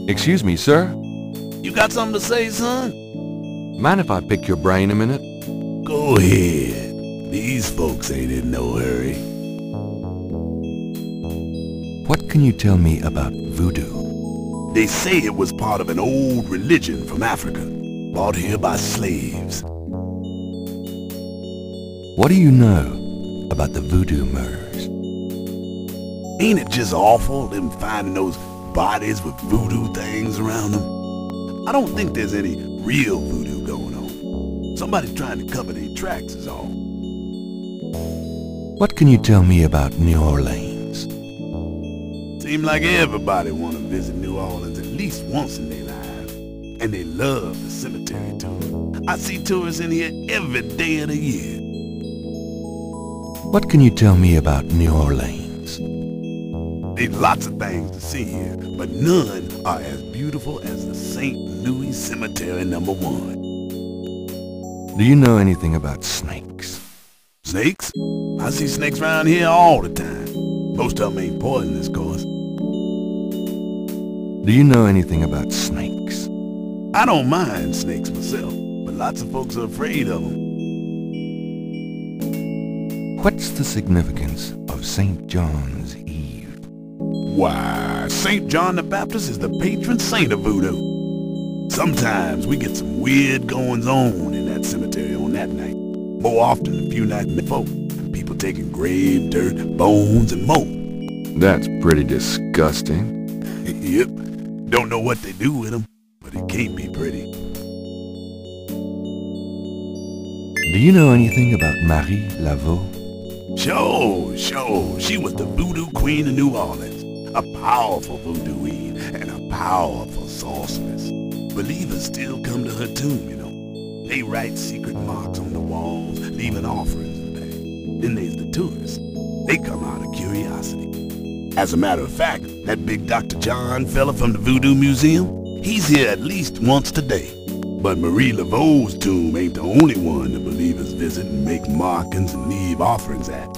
Excuse me, sir? You got something to say, son? Mind if I pick your brain a minute? Go ahead. These folks ain't in no hurry. What can you tell me about voodoo? They say it was part of an old religion from Africa, brought here by slaves. What do you know about the voodoo murders? Ain't it just awful, them finding those bodies with voodoo things around them? I don't think there's any real voodoo going on. Somebody's trying to cover their tracks is all. What can you tell me about New Orleans? Seem like everybody want to visit New Orleans at least once in their lives. And they love the cemetery too. I see tourists in here every day of the year. What can you tell me about New Orleans? There's lots of things to see here, but none are as beautiful as the St. Louis Cemetery #1. Do you know anything about snakes? Snakes? I see snakes around here all the time. Most of them ain't poisonous, of course. Do you know anything about snakes? I don't mind snakes myself, but lots of folks are afraid of them. What's the significance of St. John's Eve? Why, St. John the Baptist is the patron saint of voodoo. Sometimes we get some weird goings-on in that cemetery on that night. More often a few nights before. People taking grave dirt, bones, and more. That's pretty disgusting. Yep. Don't know what they do with them, but it can't be pretty. Do you know anything about Marie Laveau? Sure. She was the voodoo queen of New Orleans. A powerful voodooine and a powerful sorceress. Believers still come to her tomb, you know. They write secret marks on the walls, leaving offerings in there. Then there's the tourists. They come out of curiosity. As a matter of fact, that big Dr. John fella from the Voodoo Museum, he's here at least once today. But Marie Laveau's tomb ain't the only one the believers visit and make markings and leave offerings at.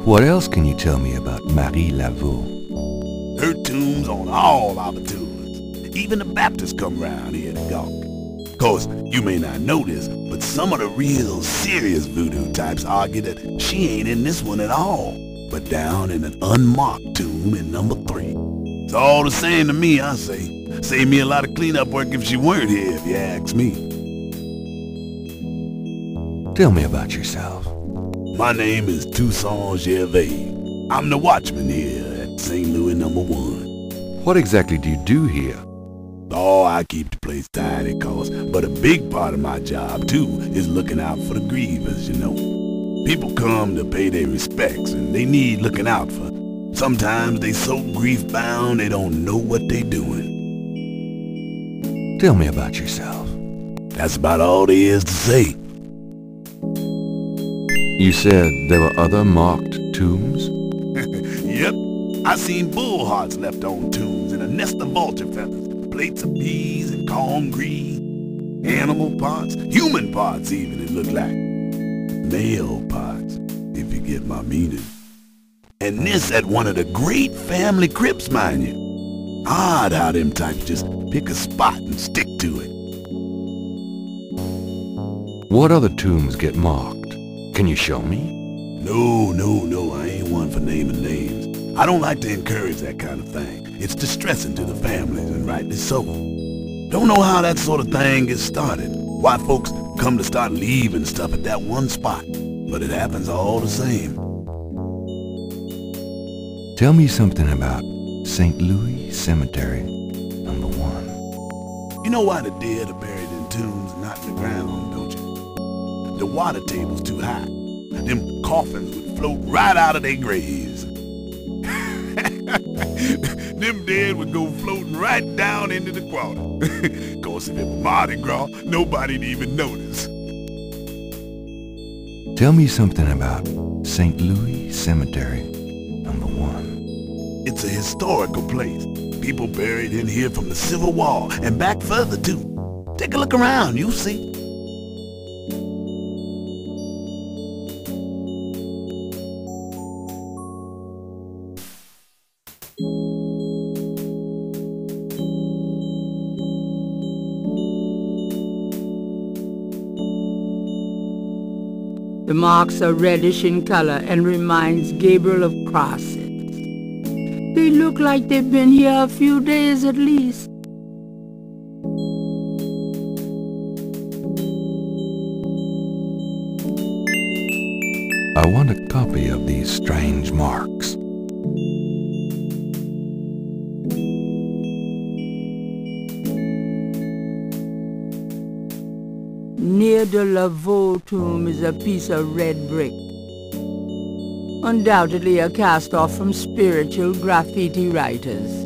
What else can you tell me about Marie Laveau? Her tomb's on all our tours. Even the Baptists come round here to gawk. Course, you may not know this, but some of the real serious voodoo types argue that she ain't in this one at all, but down in an unmarked tomb in #3. It's all the same to me, I say. Save me a lot of cleanup work if she weren't here, if you ask me. Tell me about yourself. My name is Toussaint Gervais. I'm the watchman here at St. Louis #1. What exactly do you do here? Oh, I keep the place tidy, course, but a big part of my job, too, is looking out for the grievers, you know. People come to pay their respects, and they need looking out for. Sometimes they so grief-bound they don't know what they doing. Tell me about yourself. That's about all there is to say. You said there were other marked tombs? Yep. I seen bull hearts left on tombs and a nest of vulture feathers. Plates of peas and cornmeal, animal parts, human parts even, it looked like. Male parts, if you get my meaning. And this at one of the great family crypts, mind you. Odd how them types just pick a spot and stick to it. What other tombs get marked? Can you show me? No, I ain't one for naming names. I don't like to encourage that kind of thing. It's distressing to the families, and rightly so. Don't know how that sort of thing gets started. Why folks come to start leaving stuff at that one spot. But it happens all the same. Tell me something about St. Louis Cemetery #1. You know why the dead are buried in tombs and not in the ground, don't you? The water table's too high. Them coffins would float right out of their graves. Them dead would go floating right down into the water. Of course, if it was Mardi Gras, nobody'd even notice. Tell me something about St. Louis Cemetery #1. It's a historical place. People buried in here from the Civil War and back further too. Take a look around, you'll see. The marks are reddish in color and reminds Gabriel of crosses. They look like they've been here a few days at least. I want a copy of these strange marks. Near the Laveau tomb is a piece of red brick. Undoubtedly a cast-off from spiritual graffiti writers.